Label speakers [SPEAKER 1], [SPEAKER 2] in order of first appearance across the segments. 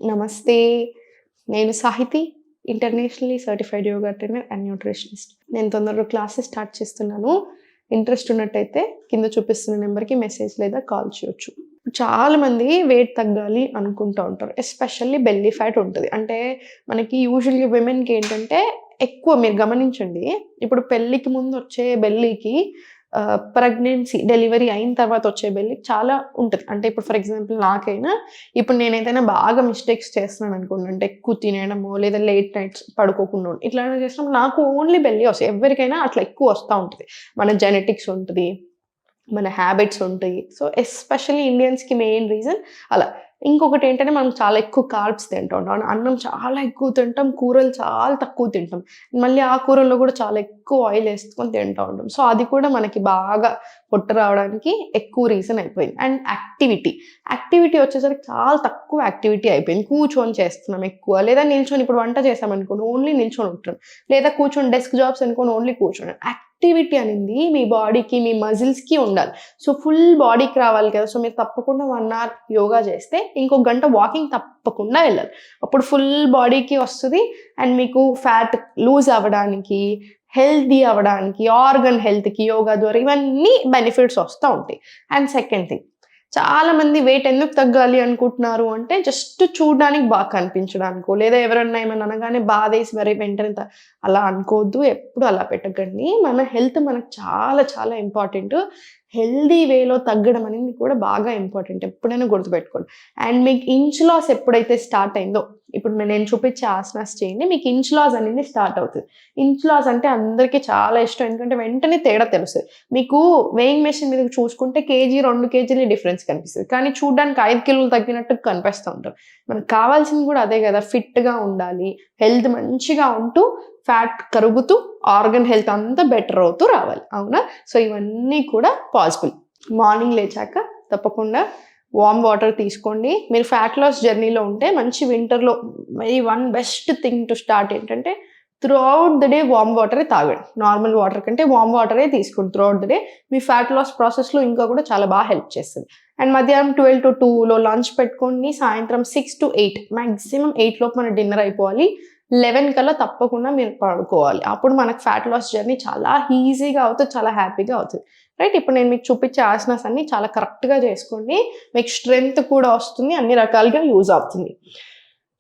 [SPEAKER 1] నమస్తే. నేను Sahithi, internationally certified yoga trainer and nutritionist. నేను తొందరగా క్లాసెస్ స్టార్ట్ చేస్తున్నాను. ఇంట్రెస్ట్ ఉన్నట్టయితే కింద చూపిస్తున్న నెంబర్‌కి మెసేజ్ లేదా కాల్ చేయొచ్చు. చాలామంది వెయిట్ తగ్గాలి అనుకుంటూ ఉంటారు. ఎస్పెషల్లీ బెల్లీ ఫ్యాట్ ఉంటది. అంటే మనకి యూజువల్‌గా విమెన్‌కి ఏంటంటే ఎక్కువ మీరు గమనించండి. ఇప్పుడు పెళ్ళికి ముందు వచ్చే బెల్లీకి ప్రెగ్నెన్సీ డెలివరీ అయిన తర్వాత వచ్చే బెల్లీకి చాలా ఉంటది. అంటే ఇప్పుడు ఫర్ ఎగ్జాంపుల్ నాకైనా ఇప్పుడు నేనేదైనా బాగా మిస్టేక్స్ చేస్తున్నాను అనుకోండి. అంటే ఎక్కువ తినేయడమో లేదా లేట్ నైట్స్ పడుకోకుండా ఇట్లాంటివి చేసినప్పుడు నాకు ఓన్లీ బెల్లీ వస్తాయి. ఎవరికైనా అట్లా ఎక్కువ వస్తా ఉంటది. మన జెనెటిక్స్ ఉంటది. మన హ్యాబిట్స్ ఉంటాయి. సో, ఎస్పెషల్లీ ఇండియన్స్‌కి మెయిన్ రీజన్ అలా. ఇంకొకటేంటంటే మనం చాలా ఎక్కువ కార్బ్స్ తింటూ ఉంటాం. అన్నం చాలా ఎక్కువ తింటాం. కూరలు చాలా తక్కువ తింటాం. మళ్ళీ ఆ కూరల్లో కూడా చాలా ఎక్కువ ఆయిల్ ఏసుకొని తింటూ ఉంటాం. సో, అది కూడా మనకి బాగా పొట్ట రావడానికి ఎక్కువ రీజన్ అయిపోయింది. అండ్ యాక్టివిటీ వచ్చేసరికి చాలా తక్కువ యాక్టివిటీ అయిపోయింది. కూర్చొని చేస్తున్నాం ఎక్కువ. లేదా నిల్చొని ఇప్పుడు వంట చేశామనుకోండి ఓన్లీ నిల్చొని ఉంటున్నాం. లేదా కూర్చొని డెస్క్ జాబ్స్ అనుకోని ఓన్లీ కూర్చోడం. యాక్టివిటీ అనేది మీ బాడీకి, మీ మజిల్స్‌కి ఉండాలి. సో, ఫుల్ బాడీకి రావాలి కదా! సో, మీరు తప్పకుండా 1 అవర్ యోగా చేస్తే, ఇంకో గంట వాకింగ్ తప్పకుండా వెళ్ళాలి. అప్పుడు ఫుల్ బాడీకి వస్తది. అండ్ మీకు ఫ్యాట్ లూజ్ అవ్వడానికి, హెల్తీ అవ్వడానికి, ఆర్గన్ హెల్త్‌కి యోగా ద్వారా ఇవన్నీ బెనిఫిట్స్ వస్తా ఉంటాయి. అండ్ సెకండ్ థింగ్ చాలామంది వెయిట్ ఎందుకు తగ్గాలి అనుకుంటున్నారు అంటే, జస్ట్ చూడడానికి బాగా కనిపించడానికో, లేదా ఎవరన్నా ఏమన్నా అనగానే బాధేసి మరి వెంటనే అలా అనుకోవద్దు. ఎప్పుడు అలా పెట్టకండి. మన హెల్త్ మనకు చాలా చాలా ఇంపార్టెంట్. హెల్తీ వేలో తగ్గడం అనేది కూడా బాగా ఇంపార్టెంట్. ఎప్పుడైనా గుర్తుపెట్టుకోండి. అండ్ మీకు ఇంచ్ లాస్ ఎప్పుడైతే స్టార్ట్ అయిందో, ఇప్పుడు నేను చూపించే ఆసనాస్ చేయండి. మీకు ఇంచ్ లాస్ అనేది స్టార్ట్ అవుతది. ఇంచ్ లాస్ అంటే అందరికీ చాలా ఇష్టం. ఎందుకంటే వెంటనే తేడా తెలుస్తది. మీకు వేయింగ్ మెషిన్ మీద చూసుకుంటే కేజీ, 2 కేజీలే డిఫరెన్స్ కనిపిస్తది. కానీ చూడ్డానికి 5 కిలోలు తగ్గినట్టు కనిపిస్తూ ఉంటారు. మనకు కావాల్సింది కూడా అదే కదా! ఫిట్‌గా ఉండాలి. హెల్త్ మంచిగా ఉంటూ, ఫ్యాట్ కరుగుతూ, ఆర్గన్ హెల్త్ అంతా బెటర్ అవుతూ రావాలి. అవునా? సో, ఇవన్నీ కూడా పాసిబుల్. మార్నింగ్ లేచాక తప్పకుండా వార్మ్ వాటర్ తీసుకోండి. మీరు ఫ్యాట్ లాస్ జర్నీలో ఉంటే మంచి వింటర్‌లో one best thing to start ఏంటంటే త్రూఅవుట్ ద డే వార్మ్ వాటరే తాగండి. నార్మల్ వాటర్ కంటే వార్మ్ వాటరే తీసుకోండి త్రూఅవుట్ ద డే. మీ ఫ్యాట్ లాస్ ప్రాసెస్‌లో ఇంకా కూడా చాలా బాగా హెల్ప్ చేస్తది. అండ్ మధ్యాహ్నం 12-2లో లంచ్ పెట్టుకోండి. సాయంత్రం 6-8 మాక్సిమం 8 లోపు మన డిన్నర్ అయిపోవాలి. 11 కల్లా తప్పకుండా మీరు పడుకోవాలి. అప్పుడు మనకు ఫ్యాట్ లాస్ జర్నీ చాలా ఈజీగా అవుతది. చాలా హ్యాపీగా అవుతది. రైట్? ఇప్పుడు నేను మీకు చూపించే ఆసనాస్ అన్నీ చాలా కరెక్ట్‌గా చేసుకోండి. మీకు స్ట్రెంగ్త్ కూడా వస్తుంది. అన్ని రకాలుగా యూజ్ అవుతుంది.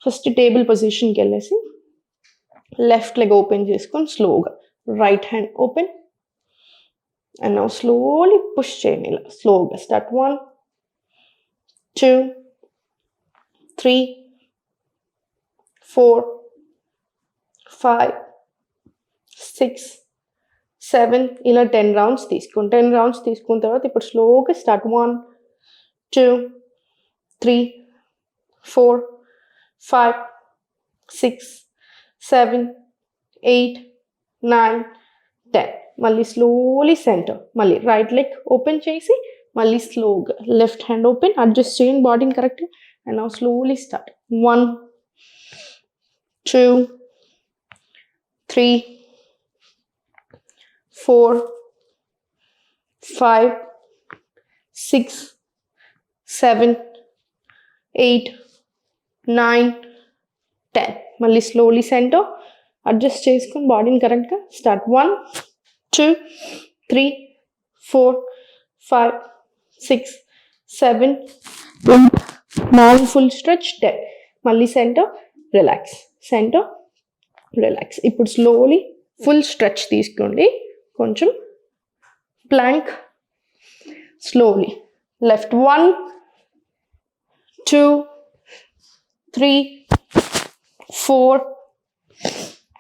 [SPEAKER 1] ఫస్ట్ టేబుల్ పొజిషన్‌కెళ్ళేసి లెఫ్ట్ లెగ్ ఓపెన్ చేసుకొని స్లోగా right hand open and now slowly push చేయండి ఇలా స్లోగా. స్టార్ట్ 1, 2, 3, 4, 5, 6, 7 ఇలా 10 రౌండ్స్ తీసుకోండి. 10 రౌండ్స్ తీసుకున్న తర్వాత ఇప్పుడు స్లోగా స్టార్ట్ 1, 2, 3, 4, 5, 6, 7, 8, 9, 10 మళ్ళీ స్లోలీ సెంటర్. మళ్ళీ రైట్ లెగ్ ఓపెన్ చేసి మళ్ళీ స్లోగా లెఫ్ట్ హ్యాండ్ ఓపెన్ అడ్జస్ట్ చేయండి బాడీని కరెక్ట్గా. అండ్ నౌ స్లోలీ స్టార్ట్ 1, 2, 3, 4, 5, 6, 7, 8, 9, 10 మళ్ళీ స్లోలీ సెంటర్ అడ్జస్ట్ చేసుకొని బాడీని కరెక్ట్గా. స్టార్ట్ 1, 2, 3, 4, 5, 6, 7, 8, 9 ఫుల్ స్ట్రెచ్ 10 మళ్ళీ సెంటర్ రిలాక్స్. Centre relax. ఇప్పుడు స్లోలీ ఫుల్ స్ట్రెచ్ తీసుకోండి. కొంచెం ప్లాంక్ స్లోలీ లెఫ్ట్ 1, 2, 3, 4,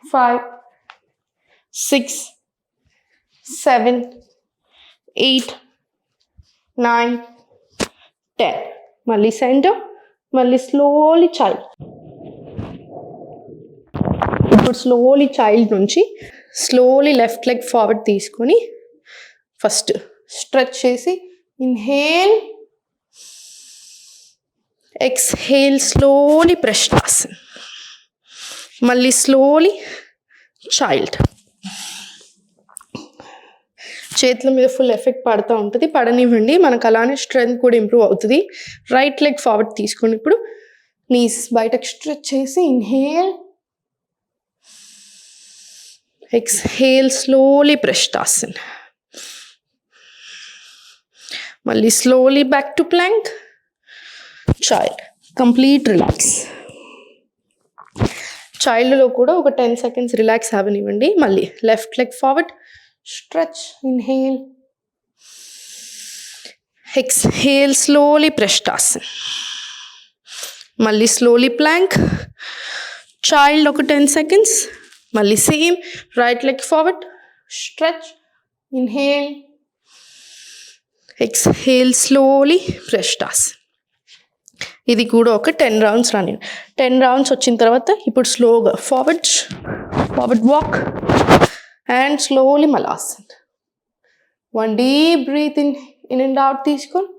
[SPEAKER 1] 5, 6, 7, 8, 9, 10 మళ్ళీ సెంటర్ మళ్ళీ స్లోలీ చైల్డ్. ఇప్పుడు స్లోలీ చైల్డ్ నుంచి స్లోలీ లెఫ్ట్ లెగ్ ఫార్వర్డ్ తీసుకొని ఫస్ట్ స్ట్రెచ్ చేసి ఇన్హేల్, ఎక్స్హేల్ స్లోలీ ప్రశ్నాసన్. మళ్ళీ స్లోలీ చైల్డ్. చేతుల మీద ఫుల్ ఎఫెక్ట్ పడుతూ ఉంటుంది. పడనివ్వండి. మనకు అలానే స్ట్రెంగ్త్ కూడా ఇంప్రూవ్ అవుతుంది. రైట్ లెగ్ ఫార్వర్డ్ తీసుకోండి. ఇప్పుడు నీస్ బయటకు స్ట్రెచ్ చేసి ఇన్హేల్, ఎక్స్హేల్, స్లోలీ ప్రశ్నాసన్. మళ్ళీ slowly back to plank, child, complete relax. చైల్డ్లో కూడా ఒక 10 seconds రిలాక్స్ అవ్వనివ్వండి. మళ్ళీ left leg forward, stretch, inhale, exhale, slowly ప్రశ్నాసన్. మళ్ళీ స్లోలీ ప్లాంక్, చైల్డ్ ఒక 10 seconds. మళ్ళీ same right leg forward, stretch, inhale, exhale, slowly ప్రశ్నాసన్. ఇది కూడా ఒక 10 rounds రాని. 10 rounds వచ్చిన తర్వాత ఇప్పుడు స్లోగా forward walk and slowly Malasana. 1 deep breath in and out తీసుకొని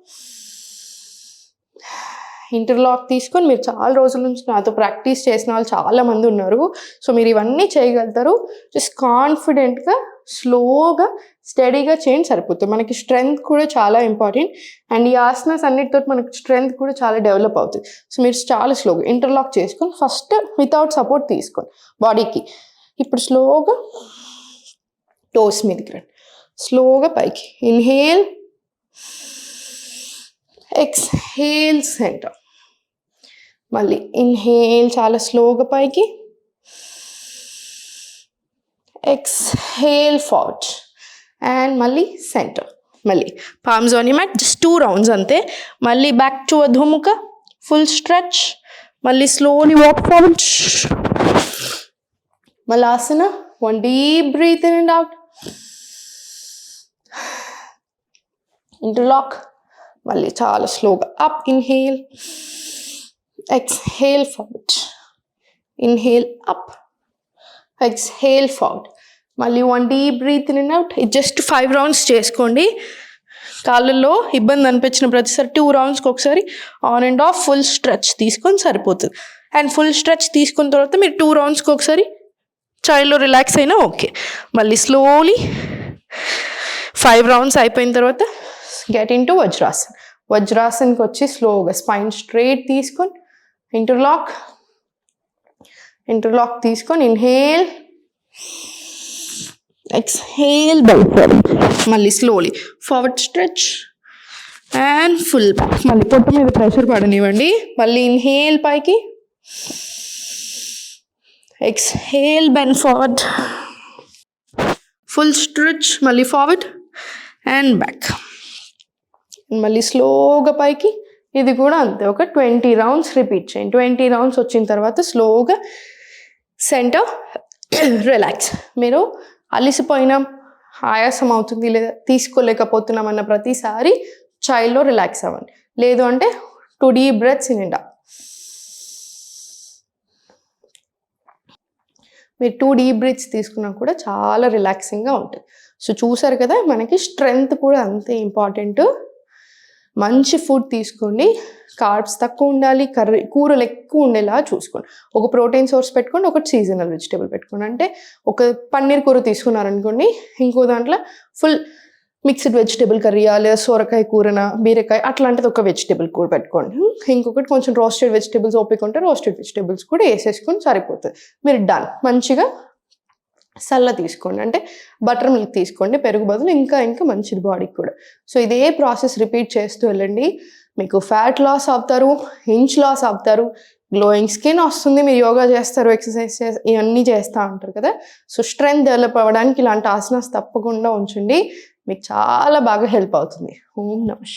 [SPEAKER 1] ఇంటర్లాక్ తీసుకొని. మీరు చాలా రోజుల నుంచి నాతో ప్రాక్టీస్ చేసిన వాళ్ళు చాలామంది ఉన్నారు. సో మీరు ఇవన్నీ చేయగలుగుతారు. జస్ట్ కాన్ఫిడెంట్గా స్లోగా స్టడీగా చేయండి, సరిపోతుంది. మనకి స్ట్రెంగ్త్ కూడా చాలా ఇంపార్టెంట్. అండ్ ఈ ఆసనాస్ అన్నిటితో మనకి స్ట్రెంగ్త్ కూడా చాలా డెవలప్ అవుతుంది. సో మీరు చాలా స్లోగా ఇంటర్లాక్ చేసుకొని ఫస్ట్ వితౌట్ సపోర్ట్ తీసుకోండి బాడీకి. ఇప్పుడు స్లోగా టోస్ మీదకి రండి, స్లోగా పైకి. Inhale, exhale, centre. మళ్ళీ ఇన్హేల్, చాలా స్లోగా పైకి. ఎక్స్హేల్, ఫార్వర్డ్ అండ్ మళ్ళీ సెంటర్. మళ్ళీ palms on your mat. Just 2 rounds అంతే. మళ్ళీ back to Adhomukha, full stretch. మళ్ళీ slowly walk forward, Malasana. 1 deep breath in and out, interlock. మళ్ళీ చాలా స్లోగా up, inhale, exhale, forward, inhale, up, exhale, forward. మళ్ళీ 1 deep breath in and out. ఇది just 5 rounds చేసుకోండి. కాళ్ళల్లో ఇబ్బంది అనిపించిన ప్రతిసారి 2 roundsకి ఒకసారి on and of full stretch తీసుకొని సరిపోతుంది. అండ్ ఫుల్ స్ట్రెచ్ తీసుకున్న తర్వాత మీరు 2 roundsకి ఒకసారి చైల్డ్లో రిలాక్స్ అయినా ఓకే. మళ్ళీ స్లోలీ 5 rounds అయిపోయిన తర్వాత గెట్ ఇన్ టు వజ్రాసన్. వజ్రాసన్కి వచ్చి స్లోగా స్పైన్ స్ట్రైట్ తీసుకొని ఇంటర్లాక్ తీసుకొని ఇన్హేల్, ఎక్స్హేల్, బెండ్ ఫార్వర్డ్. మళ్ళీ slowly forward stretch and full back. మళ్ళీ పొట్ట మీద ప్రెషర్ పడనివ్వండి. మళ్ళీ ఇన్హేల్ పైకి, exhale, bend forward, full stretch. మళ్ళీ ఫార్వర్డ్ అండ్ బ్యాక్. మళ్ళీ స్లోగా పైకి. ఇది కూడా అంతే, ఒక 20 rounds రిపీట్ చేయండి. 20 rounds వచ్చిన తర్వాత స్లోగా సెంటర్, రిలాక్స్. మీరు అలిసిపోయినాం, ఆయాసం అవుతుంది, లేదా తీసుకోలేకపోతున్నాం అన్న ప్రతిసారి చైల్డ్లో రిలాక్స్ అవ్వండి. లేదు అంటే 2 deep breaths in and out. మీరు 2 deep breaths తీసుకున్నా కూడా చాలా రిలాక్సింగ్గా ఉంటుంది. సో చూసారు కదా, మనకి స్ట్రెంగ్త్ కూడా అంతే ఇంపార్టెంట్. మంచి ఫుడ్ తీసుకోండి, కార్బ్స్ తక్కువ ఉండాలి, కూరలు ఎక్కువ ఉండేలా చూసుకోండి. ఒక ప్రోటీన్ సోర్స్ పెట్టుకోండి, ఒకటి సీజనల్ వెజిటేబుల్ పెట్టుకోండి. అంటే ఒక పన్నీర్ కూర తీసుకున్నారనుకోండి, ఇంకో దాంట్లో ఫుల్ మిక్స్డ్ వెజిటేబుల్ కర్రీయా, లేదా సొరకాయ కూరన, బీరకాయ అట్లాంటిది ఒక వెజిటేబుల్ కూర పెట్టుకోండి. ఇంకొకటి కొంచెం రోస్టెడ్ వెజిటేబుల్స్ ఓపిక ఉంటే రోస్టెడ్ వెజిటేబుల్స్ కూడా వేసేసుకొని సరిపోతుంది. మీరు డన్. మంచిగా సల్ల తీసుకోండి, అంటే బటర్ మిల్క్ తీసుకోండి పెరుగు బదులు, ఇంకా మంచిది బాడీకి కూడా. సో ఇదే ప్రాసెస్ రిపీట్ చేస్తూ వెళ్ళండి. మీకు ఫ్యాట్ లాస్ అవుతారు, ఇంచ్ లాస్ అవుతారు, గ్లోయింగ్ స్కిన్ వస్తుంది. మీరు యోగా చేస్తారు, ఎక్సర్సైజ్ ఇవన్నీ చేస్తూ ఉంటారు కదా. సో స్ట్రెంగ్త్ డెవలప్ అవ్వడానికి ఇలాంటి ఆసనాస్ తప్పకుండా ఉంచండి, మీకు చాలా బాగా హెల్ప్ అవుతుంది. ఓం నమః.